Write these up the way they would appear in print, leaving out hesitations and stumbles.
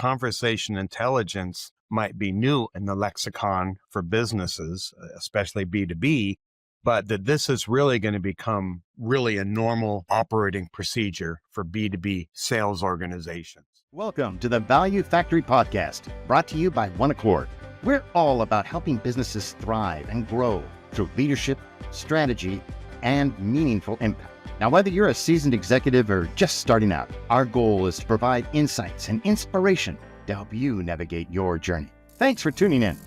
conversation intelligence might be new in the lexicon for businesses, especially B2B, but that this is really going to become really a normal operating procedure for B2B sales organizations. Welcome to the Value Factory Podcast, brought to you by OneAccord. We're all about helping businesses thrive and grow through leadership, strategy, and meaningful impact. Now, whether you're a seasoned executive or just starting out, our goal is to provide insights and inspiration to help you navigate your journey. Thanks for tuning in.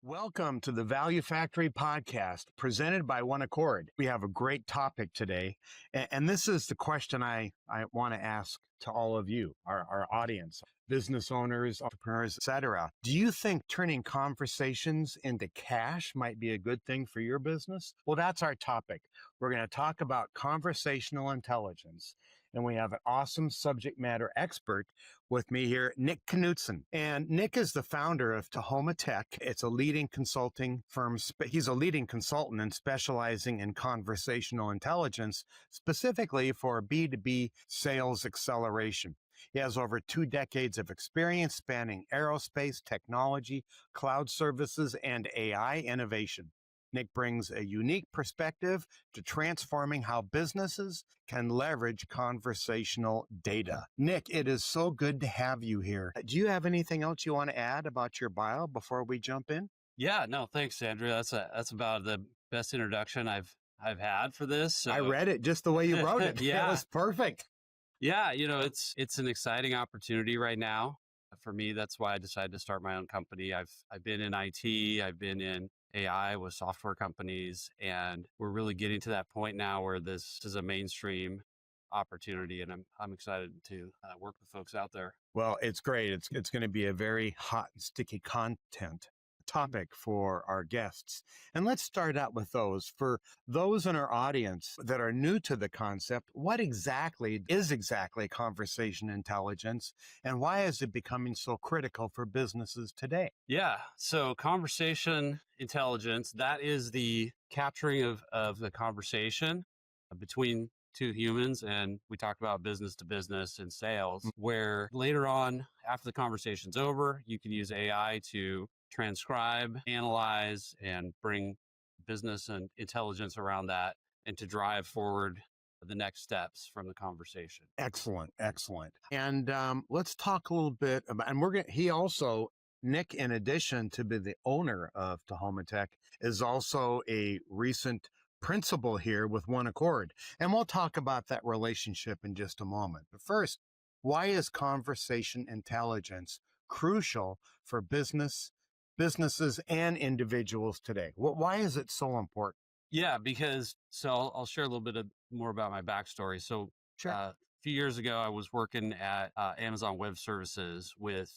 Welcome to the Value Factory Podcast, presented by OneAccord. We have a great topic today, and this is the question I want to ask to all of you, our audience, business owners, entrepreneurs, etc. Do you think turning conversations into cash might be a good thing for your business? Well, that's our topic. We're going to talk about conversational intelligence, and we have an awesome subject matter expert with me here, Nick Knutsen. And Nick is the founder of Tahoma Tech. It's a leading consulting firm. He's a leading consultant and specializing in conversational intelligence, specifically for B2B sales acceleration. He has over 2 decades of experience spanning aerospace, technology, cloud services, and AI innovation. Nick brings a unique perspective to transforming how businesses can leverage conversational data. Nick, it is so good to have you here. Do you have anything else you want to add about your bio before we jump in? Yeah, no, thanks, Andrew. That's about the best introduction I've had for this. So. I read it just the way you wrote it. Yeah. It was perfect. Yeah, it's an exciting opportunity right now. For me, that's why I decided to start my own company. I've been in IT, I've been in AI with software companies, and we're really getting to that point now where this is a mainstream opportunity, and I'm excited to work with folks out there. Well, it's great. It's going to be a very hot and sticky content topic for our guests. And let's start out with those. For those in our audience that are new to the concept, what exactly is conversation intelligence, and why is it becoming so critical for businesses today? Yeah, so conversation intelligence, that is the capturing of the conversation between two humans. And we talk about business to business and sales, where later on, after the conversation's over, you can use AI to transcribe, analyze, and bring business and intelligence around that and to drive forward the next steps from the conversation. Excellent. And let's talk a little bit about, and Nick, in addition to be the owner of Tahoma Tech, is also a recent principal here with OneAccord. And we'll talk about that relationship in just a moment. But first, why is conversation intelligence crucial for businesses and individuals today? Why is it so important? Yeah, because I'll share a little bit more about my backstory. So Sure. a few years ago, I was working at Amazon Web Services with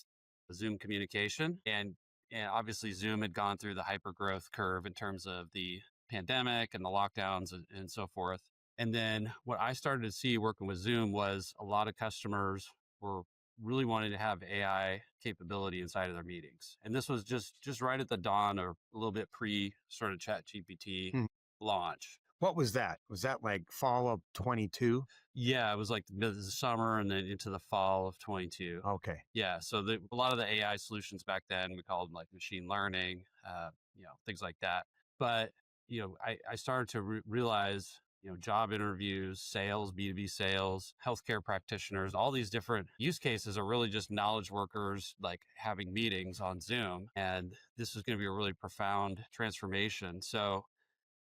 Zoom communication, and obviously Zoom had gone through the hyper growth curve in terms of the pandemic and the lockdowns and so forth. And then what I started to see working with Zoom was a lot of customers were really wanting to have AI capability inside of their meetings. And this was just right at the dawn or a little bit pre sort of Chat GPT launch. What was that? Was that like fall of 22? Yeah, it was like the summer and then into the fall of 22. Okay. Yeah, so a lot of the AI solutions back then, we called them like machine learning, things like that. But, I started to realize, job interviews, sales, B2B sales, healthcare practitioners, all these different use cases are really just knowledge workers, like having meetings on Zoom. And this is going to be a really profound transformation. So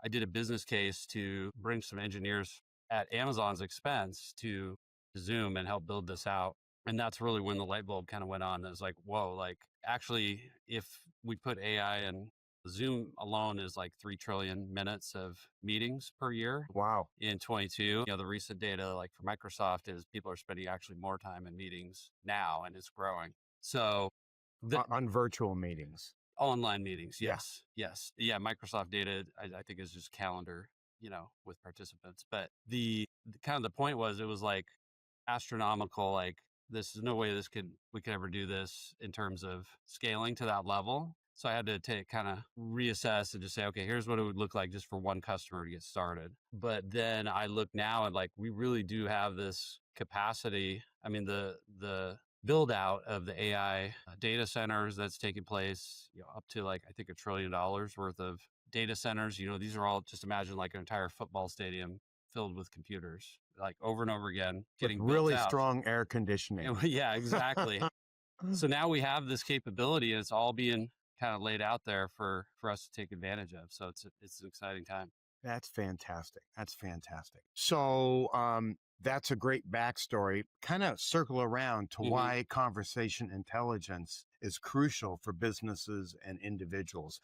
I did a business case to bring some engineers at Amazon's expense to Zoom and help build this out. And that's really when the light bulb kind of went on. It was like, whoa, like actually, if we put AI in Zoom alone is like 3 trillion minutes of meetings per year. Wow. In 22, the recent data like for Microsoft is people are spending actually more time in meetings now and it's growing. So on virtual meetings. Online meetings, yes. Yeah, Microsoft data, I think is just calendar, with participants. But the kind of the point was, it was like astronomical, like this is no way we could ever do this in terms of scaling to that level. So I had to kind of reassess and just say, okay, here's what it would look like just for one customer to get started. But then I look now and like, we really do have this capacity. I mean, the build out of the AI data centers that's taking place, up to like, I think $1 trillion worth of data centers. These are all, just imagine like an entire football stadium filled with computers, like over and over again, With getting built really out. strong air conditioning. Yeah, exactly. So now we have this capability, and it's all being kind of laid out there for us to take advantage of. So it's an exciting time. That's fantastic. That's fantastic. So that's a great backstory. Kind of circle around to why conversation intelligence is crucial for businesses and individuals.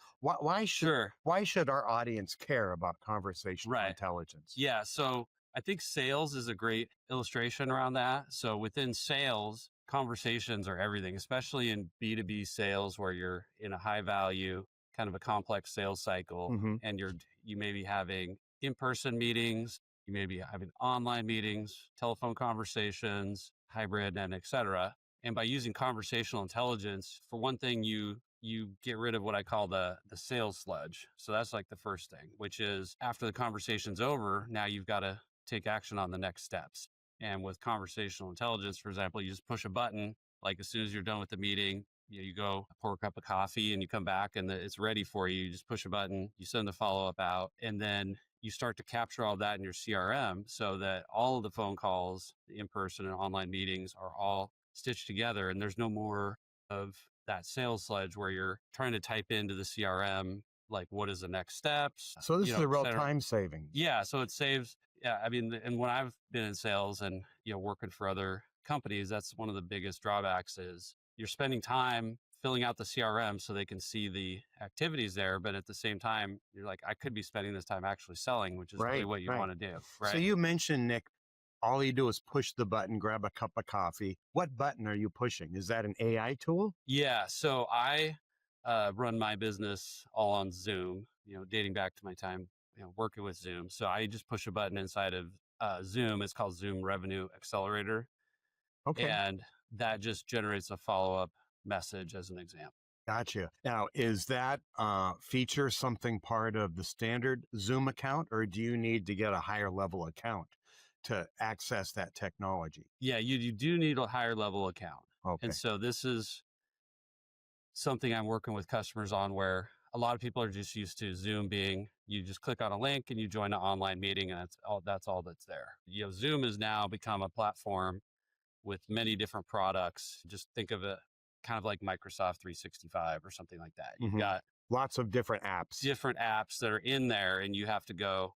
Sure. Why should our audience care about conversational Right. intelligence? Yeah. So I think sales is a great illustration around that. So within sales, conversations are everything, especially in B2B sales where you're in a high value, kind of a complex sales cycle, Mhm. and you may be having in-person meetings, you may be having online meetings, telephone conversations, hybrid, and et cetera. And by using conversational intelligence, for one thing, you get rid of what I call the sales sludge. So that's like the first thing, which is after the conversation's over, now you've got to take action on the next steps. And with conversational intelligence, for example, you just push a button, like as soon as you're done with the meeting, you go pour a cup of coffee and you come back and it's ready for you. You just push a button, you send the follow-up out, and then you start to capture all that in your CRM so that all of the phone calls, the in-person and online meetings are all stitched together. And there's no more of that sales sledge where you're trying to type into the CRM, like what is the next steps? So this is a real et cetera. time savings. Yeah. So it saves. Yeah. I mean, and when I've been in sales and, working for other companies, that's one of the biggest drawbacks is you're spending time filling out the CRM so they can see the activities there. But at the same time, you're like, I could be spending this time actually selling, which is really what you want to do. Right. So you mentioned, Nick, all you do is push the button, grab a cup of coffee. What button are you pushing? Is that an AI tool? Yeah. So I run my business all on Zoom, dating back to my time, working with Zoom. So I just push a button inside of Zoom. It's called Zoom Revenue Accelerator. Okay. And that just generates a follow-up message as an example. Gotcha. Now, is that feature something part of the standard Zoom account, or do you need to get a higher level account to access that technology? Yeah, you do need a higher level account. Okay. And so this is something I'm working with customers on where a lot of people are just used to Zoom being, you just click on a link and you join an online meeting and that's all that's there. Zoom has now become a platform with many different products. Just think of it kind of like Microsoft 365 or something like that. You've got lots of different apps that are in there and you have to go,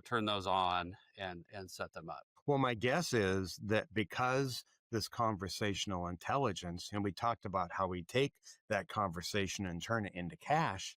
turn those on and set them up. Well, my guess is that because this conversational intelligence, and we talked about how we take that conversation and turn it into cash,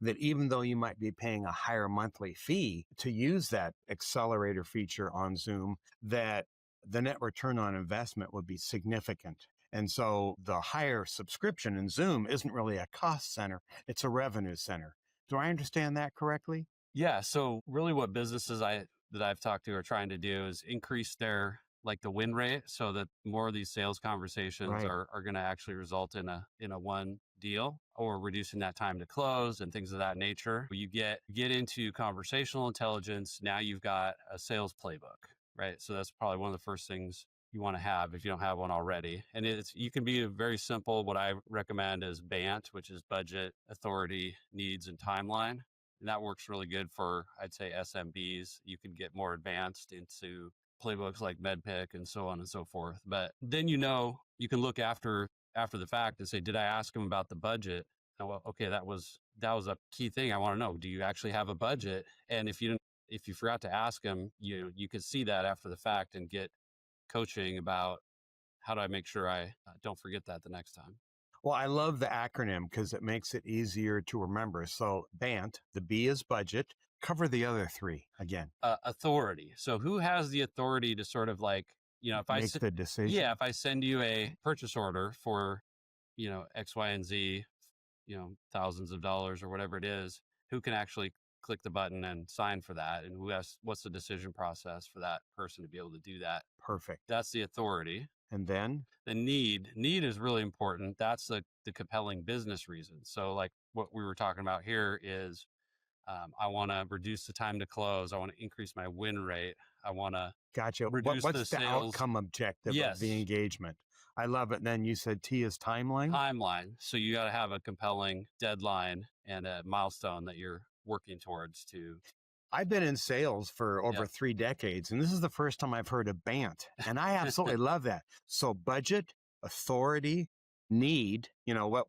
that even though you might be paying a higher monthly fee to use that accelerator feature on Zoom, that the net return on investment would be significant. And so the higher subscription in Zoom isn't really a cost center, it's a revenue center. Do I understand that correctly? Yeah. So really what businesses that I've talked to are trying to do is increase their the win rate so that more of these sales conversations are going to actually result in a one deal or reducing that time to close and things of that nature. You get into conversational intelligence. Now you've got a sales playbook, right? So that's probably one of the first things you want to have if you don't have one already. And you can be very simple. What I recommend is BANT, which is budget, authority, needs, and timeline. And that works really good for, I'd say, SMBs. You can get more advanced into playbooks like MedPick and so on and so forth. But then, you can look after the fact and say, did I ask him about the budget? Oh, well, okay, that was a key thing I want to know. Do you actually have a budget? And if you forgot to ask him, you could see that after the fact and get coaching about how do I make sure I don't forget that the next time. Well, I love the acronym because it makes it easier to remember. So BANT, the B is budget. Cover the other three again. Authority. So who has the authority to sort of if I make the decision? Yeah, if I send you a purchase order for, X, Y, and Z, thousands of dollars or whatever it is, who can actually click the button and sign for that? And what's the decision process for that person to be able to do that? Perfect. That's the authority. And then? The need is really important. That's the compelling business reason. So like what we were talking about here is I want to reduce the time to close. I want to increase my win rate. I want to Gotcha. reduce the What's the sales. outcome objective of the Yes, engagement? I love it. And then you said T is timeline. timeline. So you got to have a compelling deadline and a milestone that you're working towards to. I've been in sales for over Yep. 3 decades, and this is the first time I've heard of BANT, and I absolutely love that. So budget, authority, need,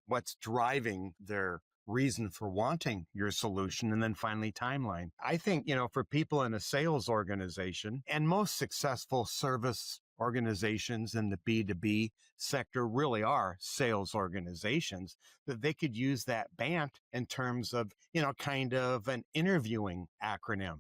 what's driving their reason for wanting your solution, and then finally timeline. I think, for people in a sales organization and most successful service organizations in the B2B sector really are sales organizations, that they could use that BANT in terms of, kind of an interviewing acronym.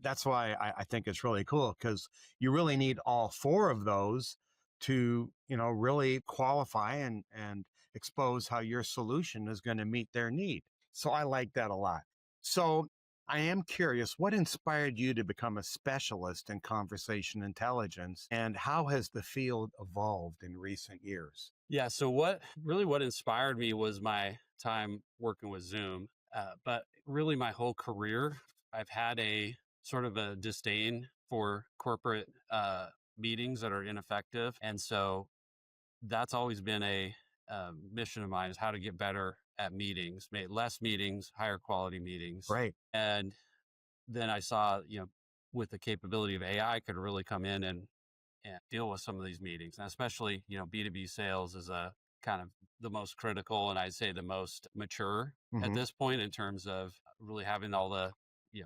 That's why I think it's really cool, because you really need all 4 of those to, really qualify and expose how your solution is going to meet their need. So I like that a lot. So I am curious, what inspired you to become a specialist in conversation intelligence, and how has the field evolved in recent years? Yeah. So what inspired me was my time working with Zoom. But really my whole career, I've had a sort of a disdain for corporate meetings that are ineffective. And so that's always been a mission of mine, is how to get better at meetings, make less meetings, higher quality meetings. Right. And then I saw, with the capability of AI could really come in and deal with some of these meetings. And especially, B2B sales is a kind of the most critical, and I'd say the most mature at this point, in terms of really having all the,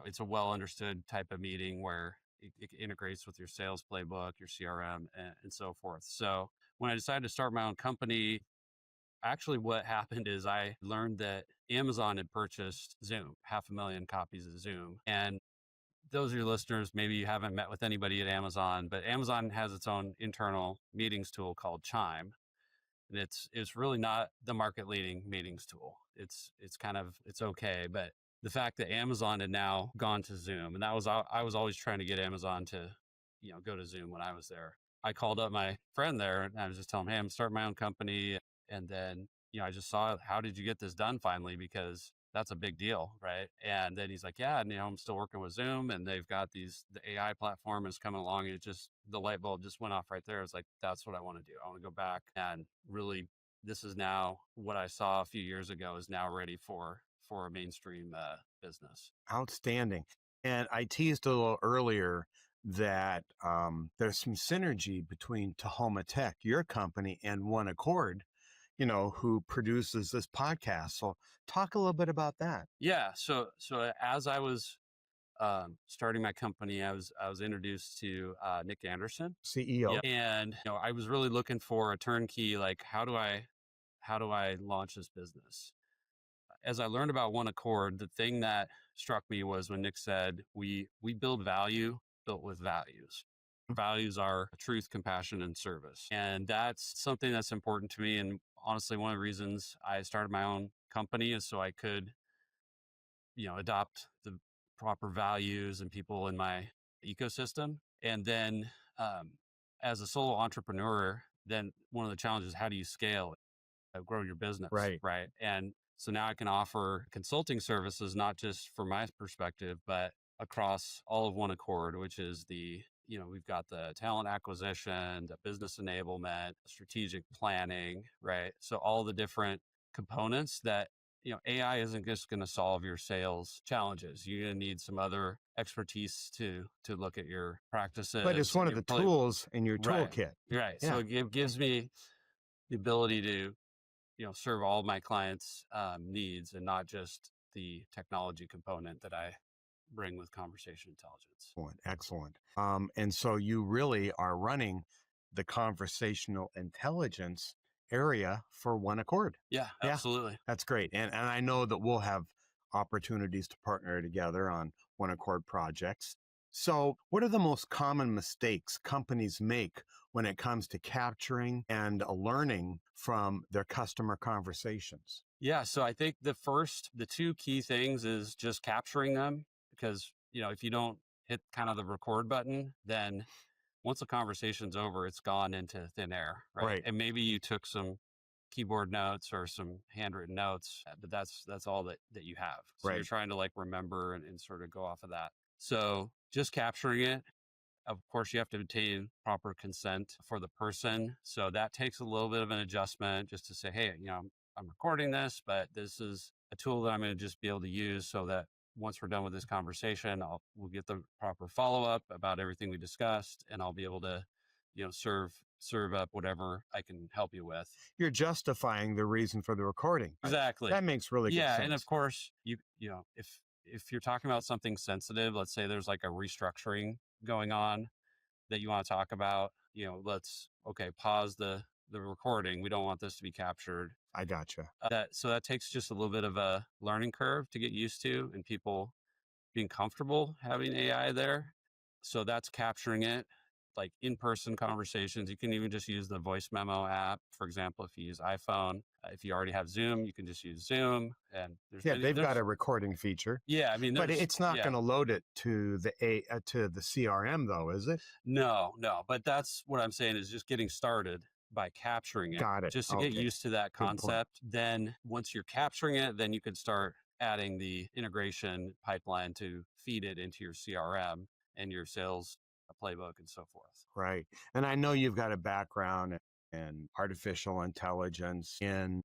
it's a well understood type of meeting where it integrates with your sales playbook, your CRM, and so forth. So when I decided to start my own company, actually what happened is I learned that Amazon had purchased Zoom, 500,000 copies of Zoom. And those are your listeners, maybe you haven't met with anybody at Amazon, but Amazon has its own internal meetings tool called Chime. And it's really not the market leading meetings tool. It's okay. But the fact that Amazon had now gone to Zoom, and I was always trying to get Amazon to, go to Zoom when I was there. I called up my friend there and I was just telling him, hey, I'm starting my own company. And then, I just saw, how did you get this done finally? Because that's a big deal, right? And then he's like, yeah, and, I'm still working with Zoom, and they've got the AI platform is coming along. And the light bulb just went off right there. It's like, that's what I want to do. I want to go back and really, this is now what I saw a few years ago is now ready for a mainstream business. Outstanding. And I teased a little earlier that there's some synergy between Tahoma Tech, your company, and OneAccord, who produces this podcast. So talk a little bit about that. Yeah. So as I was starting my company, I was introduced to Nick Anderson, CEO. Yep. And I was really looking for a turnkey, like how do I launch this business? As I learned about OneAccord, the thing that struck me was when Nick said, we build value built with values. Values are truth, compassion, and service. And that's something that's important to me. And honestly, one of the reasons I started my own company is so I could, adopt the proper values and people in my ecosystem. And then as a solo entrepreneur, then one of the challenges, how do you scale, grow your business? Right. Right. And so now I can offer consulting services, not just from my perspective, but across all of OneAccord, which is we've got the talent acquisition, the business enablement, strategic planning, right? So all the different components that, AI isn't just going to solve your sales challenges. You're going to need some other expertise to look at your practices. But it's one of the tools in your toolkit. Right. Yeah. So it gives me the ability to, serve all of my clients' needs, and not just the technology component that I bring with conversation intelligence. Excellent. And so you really are running the conversational intelligence area for OneAccord. Yeah, absolutely. That's great. And I know that we'll have opportunities to partner together on OneAccord projects. So what are the most common mistakes companies make when it comes to capturing and learning from their customer conversations? Yeah. So I think the 2 key things is just capturing them, because, if you don't hit kind of the record button, then once the conversation's over, it's gone into thin air, right? Right. And maybe you took some keyboard notes or some handwritten notes, but that's all that you have. So you're Right. trying to like remember and sort of go off of that. So just capturing it. Of course, you have to obtain proper consent for the person. So that takes a little bit of an adjustment just to say, hey, I'm recording this, but this is a tool that I'm going to just be able to use so that once we're done with this conversation, we'll get the proper follow up about everything we discussed, and I'll be able to, serve up whatever I can help you with. You're justifying the reason for the recording. Exactly. That makes really good sense. And of course, if you're talking about something sensitive, let's say there's like a restructuring going on that you want to talk about, let's pause the recording. We don't want this to be captured. I gotcha. That takes just a little bit of a learning curve to get used to, and people being comfortable having AI there. So that's capturing it, like in-person conversations. You can even just use the voice memo app, for example, if you use iPhone. If you already have Zoom, you can just use Zoom. And they've got a recording feature. Yeah, I mean, but it's not going to load it to the CRM though, is it? No. But that's what I'm saying is just getting started by capturing it. Got it. Just to get used to that concept. Then once you're capturing it, then you can start adding the integration pipeline to feed it into your CRM and your sales playbook and so forth. Right. And I know you've got a background in artificial intelligence, in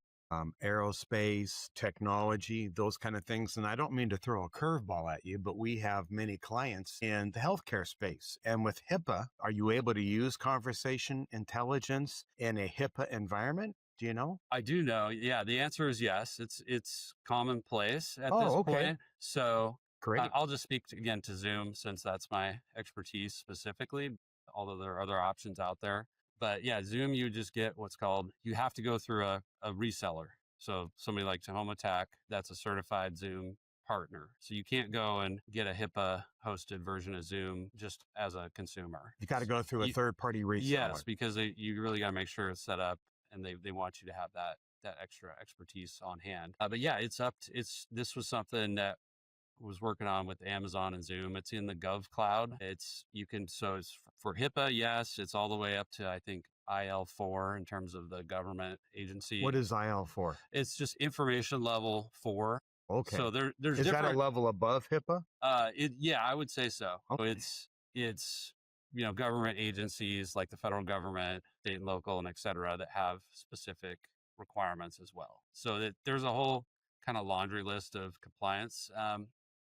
aerospace, technology, those kind of things. And I don't mean to throw a curveball at you, but we have many clients in the healthcare space. And with HIPAA, are you able to use conversation intelligence in a HIPAA environment? Do you know? I do know. Yeah, the answer is yes. It's commonplace at this point. So great. I'll just speak again to Zoom since that's my expertise specifically, although there are other options out there. But yeah, Zoom, you just get what's called, you have to go through a reseller. So somebody like Tahoma Tech, that's a certified Zoom partner. So you can't go and get a HIPAA hosted version of Zoom just as a consumer. You got to go through a third-party reseller. Yes, because you really got to make sure it's set up, and they want you to have that extra expertise on hand. But yeah, this was something that was working on with Amazon and Zoom. It's in the Gov Cloud. It's for HIPAA. Yes, it's all the way up to, I think, IL4 in terms of the government agency. What is IL4? It's just information level 4. Okay. So there's is that a level above HIPAA? Yeah, I would say so. Okay. So it's government agencies like the federal government, state and local, and et cetera, that have specific requirements as well. So that there's a whole kind of laundry list of compliance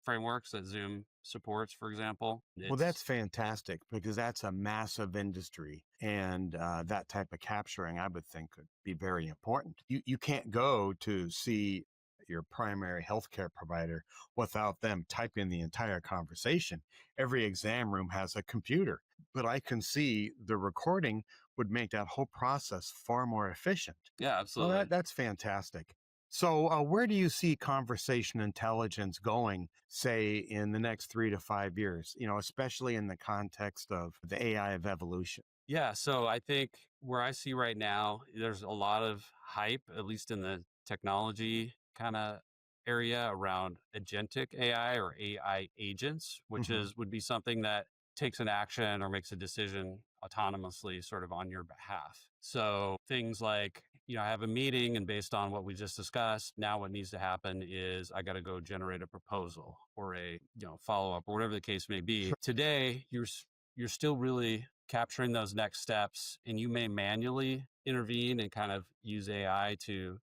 frameworks that Zoom supports, for example. Well, that's fantastic because that's a massive industry, and that type of capturing, I would think, could be very important. You can't go to see your primary healthcare provider without them typing the entire conversation. Every exam room has a computer, but I can see the recording would make that whole process far more efficient. Yeah, absolutely. Well, that's fantastic. So where do you see conversation intelligence going, say, in the next 3 to 5 years, especially in the context of the AI of evolution? Yeah, so I think where I see right now, there's a lot of hype, at least in the technology kind of area, around agentic AI or AI agents, which would be something that takes an action or makes a decision autonomously sort of on your behalf. So things like, I have a meeting, and based on what we just discussed, now what needs to happen is I got to go generate a proposal or a follow-up or whatever the case may be. Today, you're still really capturing those next steps, and you may manually intervene and kind of use AI to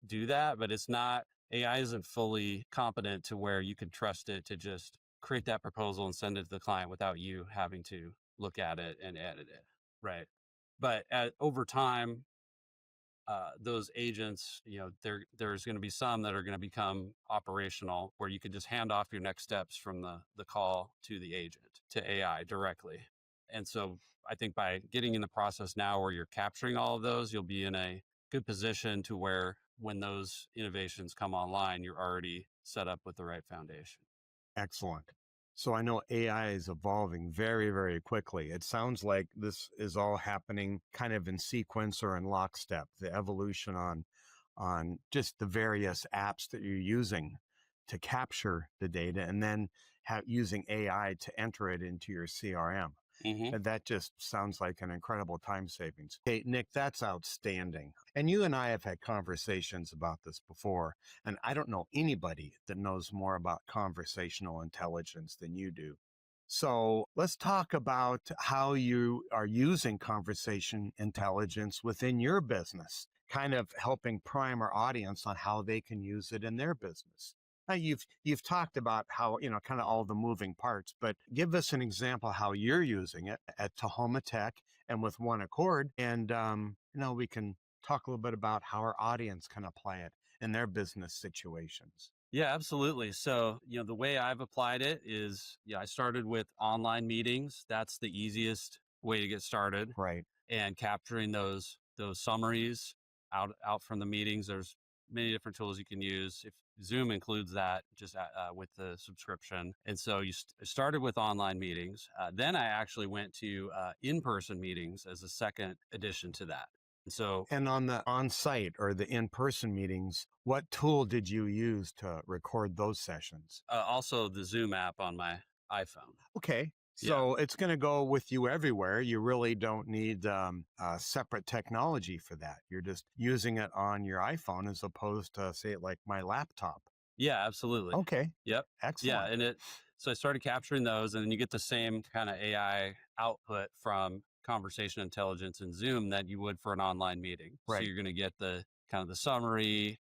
do that, but AI isn't fully competent to where you can trust it to just create that proposal and send it to the client without you having to look at it and edit it. Right. But over time, those agents, there's going to be some that are going to become operational where you could just hand off your next steps from the call to the agent, to AI directly. And so I think by getting in the process now where you're capturing all of those, you'll be in a good position to where when those innovations come online, you're already set up with the right foundation. Excellent. So I know AI is evolving very, very quickly. It sounds like this is all happening kind of in sequence or in lockstep, the evolution on just the various apps that you're using to capture the data, and then using AI to enter it into your CRM. Hmm. And that just sounds like an incredible time savings. Hey, Nick, that's outstanding. And you and I have had conversations about this before, and I don't know anybody that knows more about conversational intelligence than you do. So let's talk about how you are using conversation intelligence within your business, kind of helping prime our audience on how they can use it in their business. Now, you've talked about how, kind of all the moving parts, but give us an example how you're using it at Tahoma Tech and with OneAccord, and we can talk a little bit about how our audience can apply it in their business situations. Yeah, absolutely. So, the way I've applied it is, I started with online meetings. That's the easiest way to get started, Right. and capturing those summaries out from the meetings. There's many different tools you can use. If Zoom includes that, just with the subscription. And so started with online meetings. Then I actually went to in-person meetings as a second addition to that. And so And on the on-site or the in-person meetings, what tool did you use to record those sessions? also the Zoom app on my iPhone. Okay. Yeah. So it's going to go with you everywhere. You really don't need separate technology for that. You're just using it on your iPhone as opposed to, say, like my laptop. Yeah, absolutely. Okay. Yep. Yeah. Excellent. And so I started capturing those, and then you get the same kind of AI output from conversation intelligence in Zoom that you would for an online meeting. So Right. you're going to get the kind of the summary,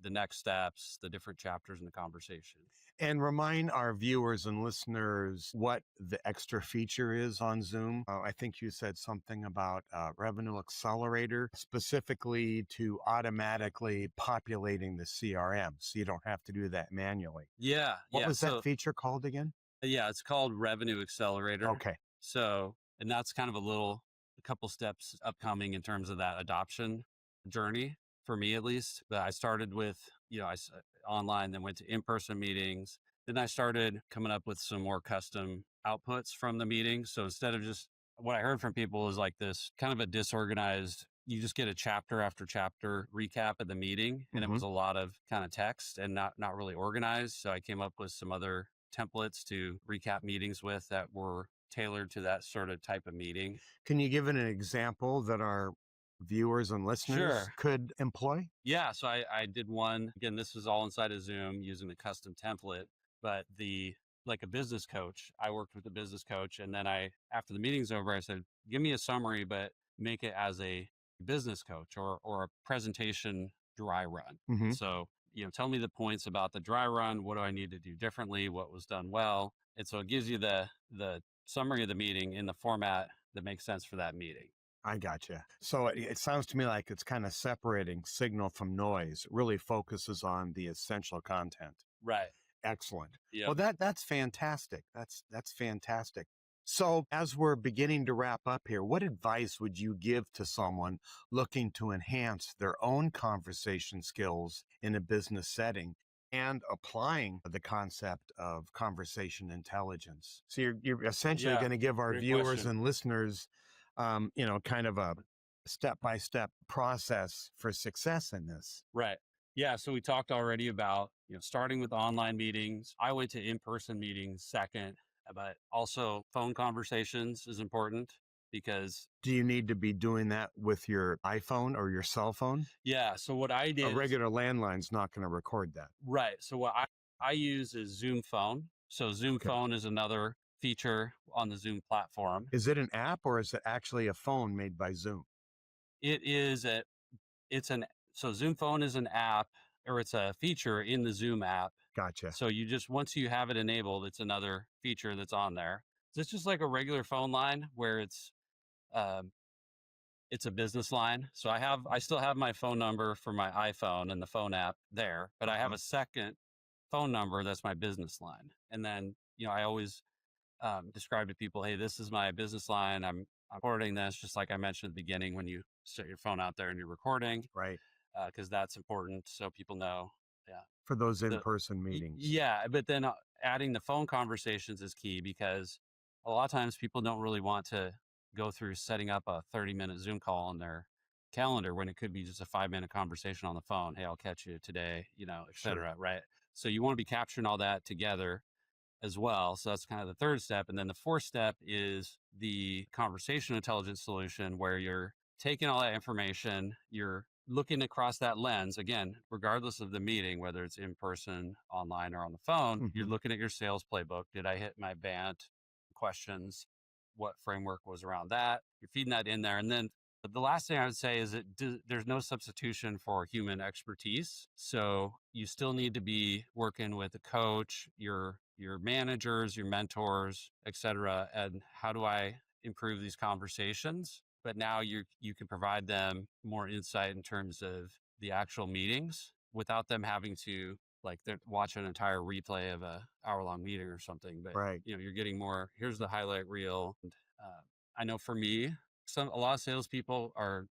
the next steps, the different chapters in the conversation. And remind our viewers and listeners what the extra feature is on Zoom. I think you said something about Revenue Accelerator, specifically to automatically populating the CRM, so you don't have to do that manually. Yeah. What Yeah. was that So, feature called again? yeah, it's called Revenue Accelerator. Okay. So, and that's kind of a couple steps upcoming in terms of that adoption journey for me, at least. But I started with, online, then went to in-person meetings. Then I started coming up with some more custom outputs from the meeting. So instead of just what I heard from people is like this kind of a disorganized, you just get a chapter after chapter recap of the meeting. And it was a lot of kind of text and not really organized. So I came up with some other templates to recap meetings with that were tailored to that sort of type of meeting. Can you give an example that our viewers and listeners Sure. could employ? Yeah. So I did one. Again, this was all inside of Zoom using the custom template, but like a business coach, I worked with a business coach. And then after the meeting's over, I said, give me a summary, but make it as a business coach or a presentation dry run. Mm-hmm. So, tell me the points about the dry run. What do I need to do differently? What was done well? And so it gives you the summary of the meeting in the format that makes sense for that meeting. I gotcha. So it sounds to me like it's kind of separating signal from noise. It really focuses on the essential content. Right. Excellent. Yeah. Well, that's fantastic. That's fantastic. So as we're beginning to wrap up here, what advice would you give to someone looking to enhance their own conversation skills in a business setting and applying the concept of conversation intelligence? So you're essentially Yeah, going to give our great viewers question. and listeners, kind of a step-by-step process for success in this. Right. Yeah. So we talked already about, starting with online meetings. I went to in-person meetings second, but also phone conversations is important because, Do you need to be doing that with your iPhone or your cell phone? yeah. So what I A did, regular landline's not going to record that. right. So what I use is Zoom Phone. So Zoom Okay. Phone is another feature on the Zoom platform. Is it an app or is it actually a phone made by Zoom? It is so Zoom Phone is an app, or it's a feature in the Zoom app. Gotcha. So once you have it enabled, it's another feature that's on there. So it's just like a regular phone line where um, it's a business line. So I still have my phone number for my iPhone and the phone app there, but I have a second phone number that's my business line. And then, I always describe to people, hey, this is my business line. I'm recording this, just like I mentioned at the beginning when you set your phone out there and you're recording, Right. because that's important so people know. Yeah. For those The- in-person meetings. Yeah, but then adding the phone conversations is key because a lot of times people don't really want to go through setting up a 30-minute Zoom call on their calendar when it could be just a 5-minute conversation on the phone. Hey, I'll catch you today, et Sure. cetera. Right. So you want to be capturing all that together as well. So that's kind of the third step. And then the fourth step is the conversation intelligence solution, where you're taking all that information, you're looking across that lens again, regardless of the meeting, whether it's in person, online, or on the phone. You're looking at your sales playbook. Did I hit my BANT questions? What framework was around that? You're feeding that in there. And then the last thing I would say is that there's no substitution for human expertise. So you still need to be working with a coach, your managers, your mentors, et cetera. And how do I improve these conversations? But now you can provide them more insight in terms of the actual meetings without them having to watch an entire replay of a hour-long meeting or something. But Right. you're getting more. Here's the highlight reel. And, I know for me, a lot of salespeople are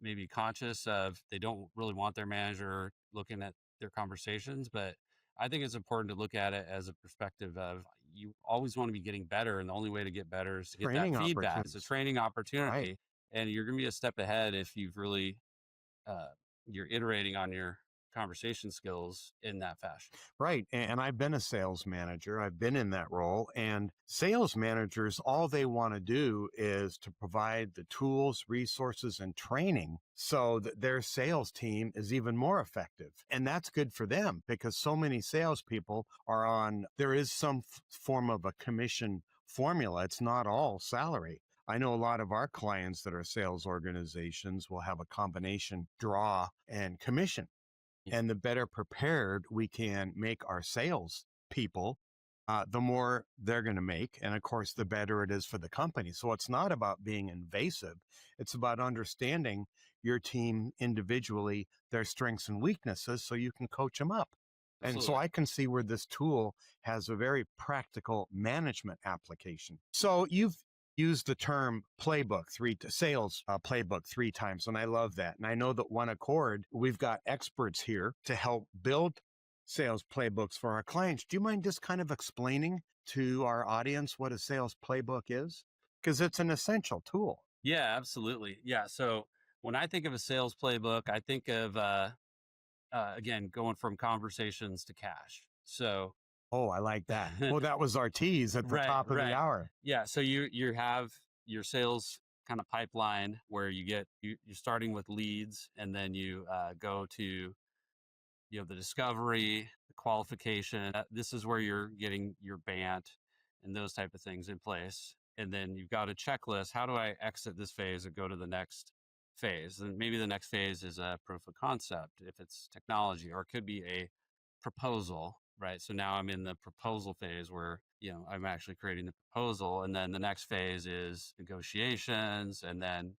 maybe conscious of they don't really want their manager looking at their conversations, but I think it's important to look at it as a perspective of you always want to be getting better, and the only way to get better is to get that Training feedback. It's a opportunities. training Right. opportunity, and you're going to be a step ahead if you've really uh, you're iterating on your conversation skills in that fashion. Right. And I've been a sales manager. I've been in that role. And sales managers, all they want to do is to provide the tools, resources, and training so that their sales team is even more effective. And that's good for them because so many salespeople are on, there is some form of a commission formula. It's not all salary. I know a lot of our clients that are sales organizations will have a combination draw and commission. And the better prepared we can make our sales people, the more they're going to make. And of course, the better it is for the company. So it's not about being invasive. It's about understanding your team individually, their strengths and weaknesses, so you can coach them up. And so Absolutely. I can see where this tool has a very practical management application. So you've used the term playbook sales playbook 3 times. And I love that. And I know that OneAccord, we've got experts here to help build sales playbooks for our clients. Do you mind just kind of explaining to our audience what a sales playbook is? Because it's an essential tool. Yeah, absolutely. Yeah. So when I think of a sales playbook, I think of again going from conversations to cash. So Oh, I like that. Well, that was our tease at the right, top of the right. hour. Yeah. So you have your sales kind of pipeline where you're starting with leads, and then you go to the discovery, the qualification. This is where you're getting your BANT and those type of things in place. And then you've got a checklist. How do I exit this phase and go to the next phase? And maybe the next phase is a proof of concept if it's technology, or it could be a proposal, right? So now I'm in the proposal phase where, I'm actually creating the proposal. And then the next phase is negotiations, and then,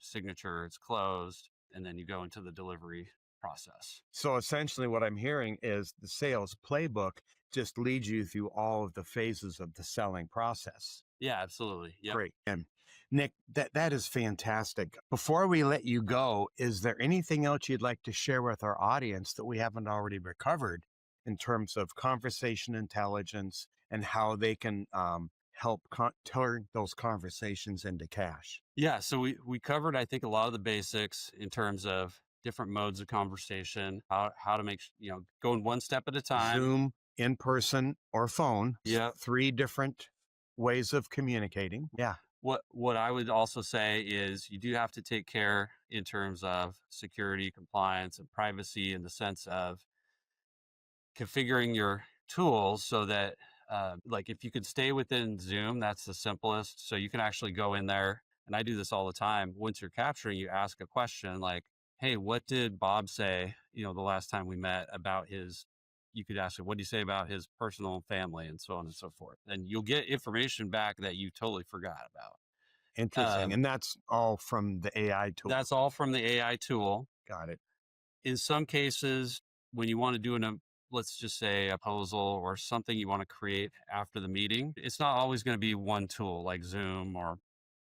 signature, it's closed. And then you go into the delivery process. So essentially what I'm hearing is the sales playbook just leads you through all of the phases of the selling process. Yeah, absolutely. Yep. Great. And Nick, that is fantastic. Before we let you go, is there anything else you'd like to share with our audience that we haven't already recovered in terms of conversation intelligence and how they can help turn those conversations into cash? Yeah. So we covered, I think, a lot of the basics in terms of different modes of conversation, how to make, going one step at a time. Zoom, in person, or phone. Yeah. 3 different ways of communicating. Yeah. What I would also say is you do have to take care in terms of security, compliance, and privacy, in the sense of configuring your tools so that like if you could stay within Zoom, that's the simplest. So you can actually go in there, and I do this all the time. Once you're capturing, you ask a question like, hey, what did Bob say, the last time we met about his, you could ask him, what do you say about his personal family, and so on and so forth. And you'll get information back that you totally forgot about. Interesting. And that's all from the AI tool. That's all from the AI tool. Got it. In some cases, when you want to do let's just say a proposal or something you want to create after the meeting, it's not always going to be one tool like Zoom or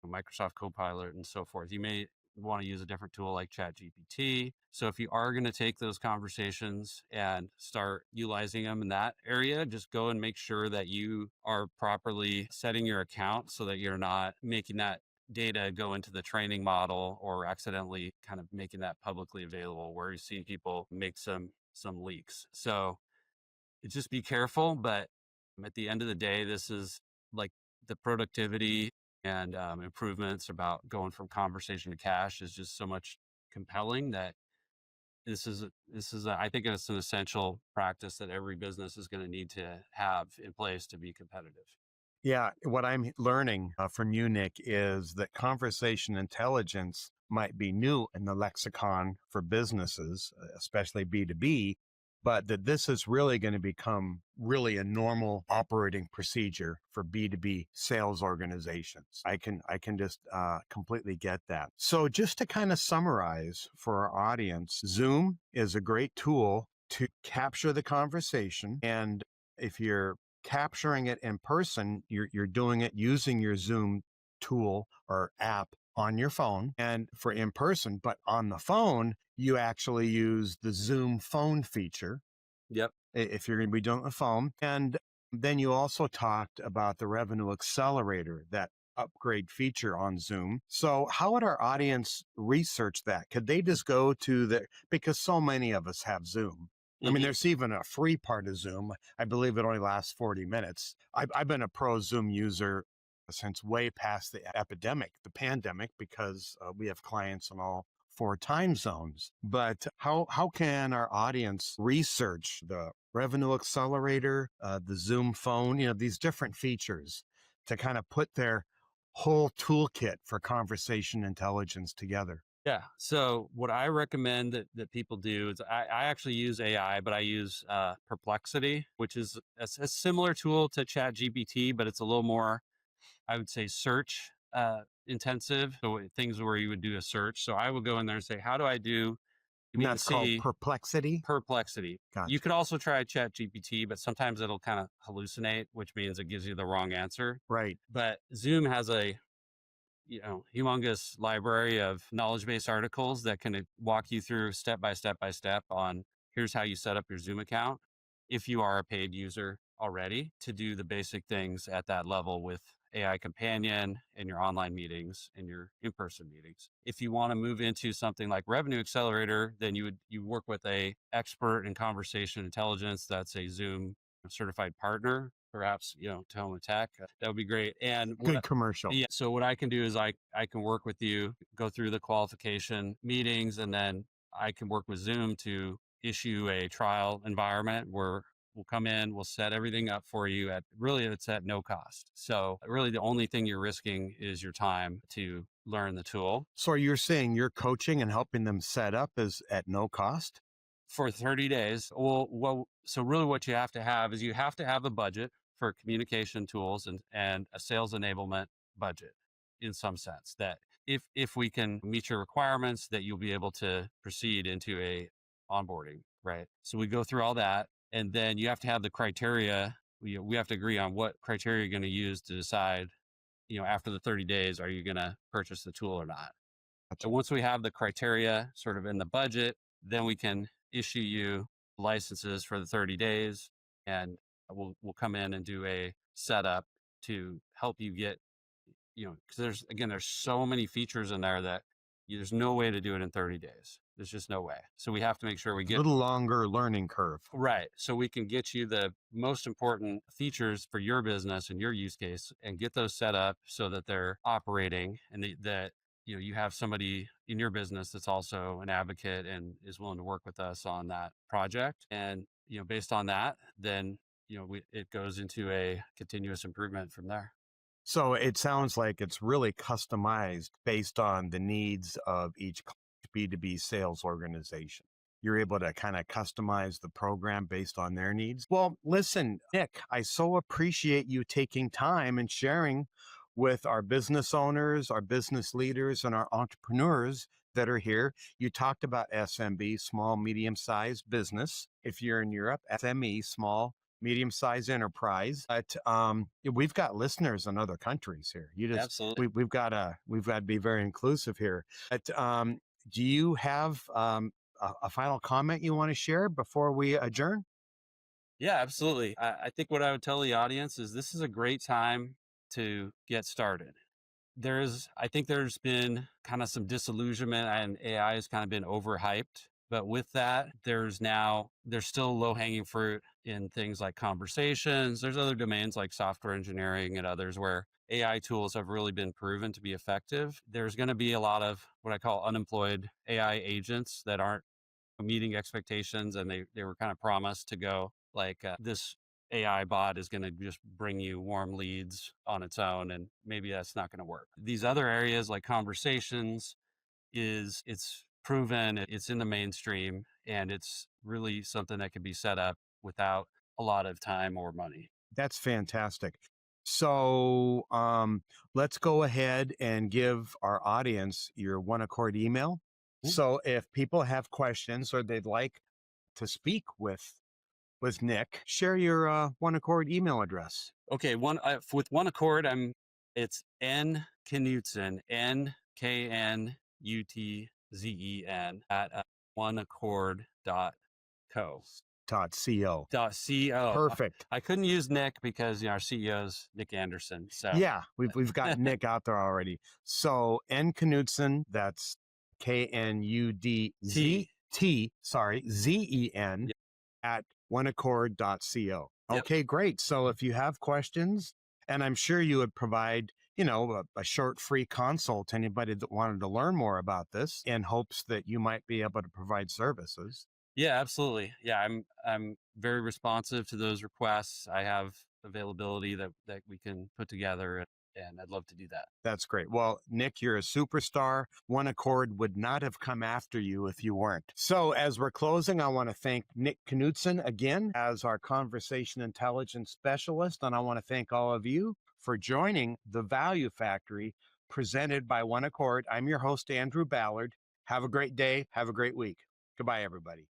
Microsoft Copilot and so forth. You may want to use a different tool like ChatGPT. So if you are going to take those conversations and start utilizing them in that area, just go and make sure that you are properly setting your account so that you're not making that data go into the training model or accidentally kind of making that publicly available, where you see people make some leaks. So just be careful, but At the end of the day, this is like the productivity and improvements about going from conversation to cash is just so much compelling that I think it's an essential practice that every business is going to need to have in place to be competitive. Yeah, what I'm learning from you, Nick, is that conversation intelligence might be new in the lexicon for businesses, especially B2B, but that this is really going to become really a normal operating procedure for B2B sales organizations. I can just completely get that. So just to kind of summarize for our audience, Zoom is a great tool to capture the conversation. And if you're capturing it in person, you're doing it using your Zoom tool or app on your phone and for in person, but on the phone, you actually use the Zoom phone feature Yep. if you're going to be doing it on the phone. And then you also talked about the Revenue Accelerator, that upgrade feature on Zoom. So how would our audience research that? Could they just go to because so many of us have Zoom. I mean, Mhm. there's even a free part of Zoom. I believe it only lasts 40 minutes. I've been a pro Zoom user since way past the pandemic, because we have clients in all four time zones. But how can our audience research the Revenue Accelerator, the Zoom phone, these different features to kind of put their whole toolkit for conversation intelligence together? Yeah. So what I recommend that people do is I actually use AI, but I use Perplexity, which is a similar tool to ChatGPT, but it's a little more, I would say, search intensive. So things where you would do a search. So I would go in there and say, how do I do A, And B, and that's called C? perplexity. Perplexity. You Gotcha. could also try ChatGPT, but sometimes it'll kind of hallucinate, which means it gives you the wrong answer. Right. But Zoom has a humongous library of knowledge based articles that can walk you through step by step by step on here's how you set up your Zoom account if you are a paid user already to do the basic things at that level with AI companion in your online meetings and your in-person meetings. If you want to move into something like Revenue Accelerator, then you work with a expert in conversation intelligence that's a Zoom certified partner, perhaps, Tahoma Tech. That would be great. And Good commercial. yeah, so what I can do is I can work with you, go through the qualification meetings, and then I can work with Zoom to issue a trial environment where we'll come in, we'll set everything up for you it's at no cost. So really the only thing you're risking is your time to learn the tool So you're saying your coaching and helping them set up is at no cost? for 30 days. So really what you have to have is you have to have a budget for communication tools and a sales enablement budget in some sense that if we can meet your requirements that you'll be able to proceed into a onboarding, right? So we go through all that and then you have to have the criteria. We have to agree on what criteria you're going to use to decide, after the 30 days, are you going to purchase the tool or not? Gotcha. And once we have the criteria sort of in the budget, then we can issue you licenses for the 30 days and we'll come in and do a setup to help you get, because there's so many features in there that there's no way to do it in 30 days. There's just no way. So we have to make sure we A get little longer learning curve. right. So we can get you the most important features for your business and your use case and get those set up so that they're operating and that you have somebody in your business that's also an advocate and is willing to work with us on that project. And based on that, then it goes into a continuous improvement from there. So it sounds like it's really customized based on the needs of each B2B sales organization. You're able to kind of customize the program based on their needs. Well, listen, Nick, I so appreciate you taking time and sharing with our business owners, our business leaders, and our entrepreneurs that are here. You talked about SMB, small, medium sized business. If you're in Europe, SME, small, medium-sized enterprise. But we've got listeners in other countries here. Absolutely. We've got to be very inclusive here. But do you have a final comment you want to share before we adjourn? Yeah, absolutely. I think what I would tell the audience is this is a great time to get started. I think there's been kind of some disillusionment and AI has kind of been overhyped. But with that, there's still low hanging fruit in things like conversations. There's other domains like software engineering and others where AI tools have really been proven to be effective. There's going to be a lot of what I call unemployed AI agents that aren't meeting expectations, and they were kind of promised to go like this AI bot is going to just bring you warm leads on its own, and maybe that's not going to work. These other areas like conversations it's proven, it's in the mainstream, and it's really something that can be set up without a lot of time or money. That's fantastic. So let's go ahead and give our audience your OneAccord email. So if people have questions or they'd like to speak with Nick, share your OneAccord email address. Okay, with OneAccord, it's N Knutsen, NKNUTZEN at oneaccord.co. .co. .co. Perfect. I couldn't use Nick because our CEO is Nick Anderson. So yeah, we've got Nick out there already. So N Knutsen, that's KNUDZT, ZEN at oneaccord.co. Okay, great. So if you have questions, and I'm sure you would provide, a short free consult to anybody that wanted to learn more about this in hopes that you might be able to provide services. Yeah, absolutely. Yeah, I'm very responsive to those requests. I have availability that we can put together, and I'd love to do that. That's great. Well, Nick, you're a superstar. OneAccord would not have come after you if you weren't. So as we're closing, I want to thank Nick Knutsen again as our conversation intelligence specialist. And I want to thank all of you for joining the Value Factory presented by OneAccord. I'm your host, Andrew Ballard. Have a great day. Have a great week. Goodbye, everybody.